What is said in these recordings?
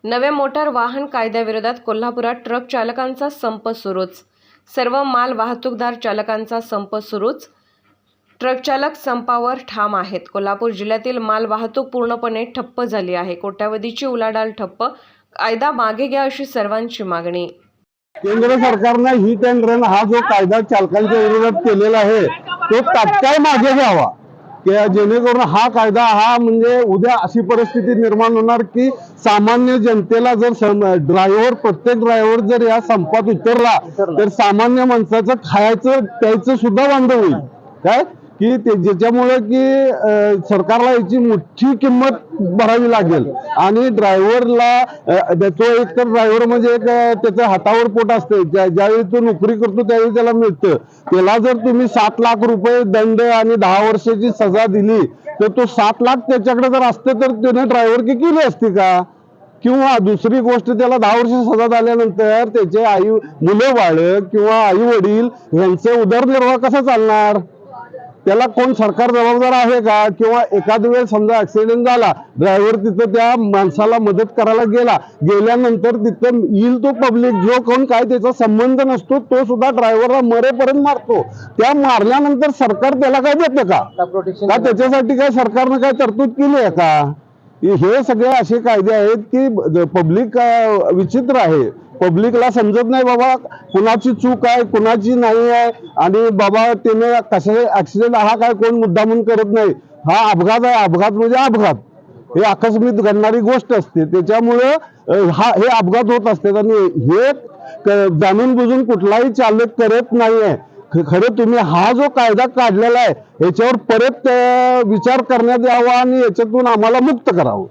नव्या मोटार वाहन कायद्याविरोधात कोल्हापुरात ट्रक चालकांचा संप सुरूच। सर्व माल वाहतूकदार चालकांचा संप सुरूच। ट्रक चालक संपावर ठाम आहेत। कोल्हापूर जिल्ह्यातील माल वाहतूक पूर्णपणे ठप्प झाली आहे। कोट्यावधीची उलाढाल ठप्प। कायदा मागे घ्या अशी सर्वांची मागणी। केंद्र सरकारने हिट अँड रन हा जो कायदा चालकांच्या विरोधात केलेला आहे तो तात्काळ मागे घ्यावा, जेणेकरून हा कायदा म्हणजे उद्या अशी परिस्थिती निर्माण होणार की सामान्य जनतेला जर ड्रायव्हर प्रत्येक ड्रायव्हर जर या संपात उतरला तर सामान्य माणसाचं खायचं प्यायचं सुद्धा बंद होईल। काय की ज्याच्यामुळे की सरकारला याची मोठी किंमत भरावी लागेल आणि ड्रायव्हरला तो एक तर ड्रायव्हर म्हणजे एक त्याच्या हातावर पोट असते। ज्यावेळी तो नोकरी करतो त्यावेळी त्याला मिळतं। त्याला जर तुम्ही 7 लाख रुपये दंड आणि 10 वर्षाची सजा दिली तर तो 7 लाख त्याच्याकडे जर असते तर त्याने ड्रायव्हरकी केली असती का? किंवा दुसरी गोष्ट, त्याला 10 वर्ष सजा झाल्यानंतर त्याचे मुलं बाळ किंवा आई वडील यांचे उदरनिर्वाह कसा चालणार? त्याला कोण सरकार जबाबदार आहे का? किंवा एखाद वेळ समजा ऍक्सिडेंट झाला, ड्रायव्हर तिथं त्या माणसाला मदत करायला गेल्यानंतर तिथं येईल तो पब्लिक जो कोण काय त्याचा संबंध नसतो तो सुद्धा ड्रायव्हरला मरेपर्यंत मारतो। त्या मारल्यानंतर सरकार त्याला काय देतं का? त्याच्यासाठी काय सरकारनं काय तरतूद केली आहे का? हे सगळे असे कायदे आहेत की पब्लिक विचित्र आहे। पब्लिकला समजत नाही बाबा कुणाची चूक आहे कुणाची नाही आहे, आणि बाबा त्याने कसे ऍक्सिडेंट हा काय कोण मुद्दामून करत नाही। हा अपघात आहे, अपघात म्हणजे अपघात, हे आकस्मिक घडणारी गोष्ट असते। त्याच्यामुळे हे अपघात होत असतात आणि हे जाणून बुजून कुठलाही चालक करत नाहीये। खरं तुम्ही हा जो कायदा काढलेला आहे याच्यावर परत विचार करण्यात यावा आणि याच्यातून आम्हाला मुक्त करावं।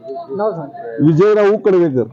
विजयराव कडवेकर।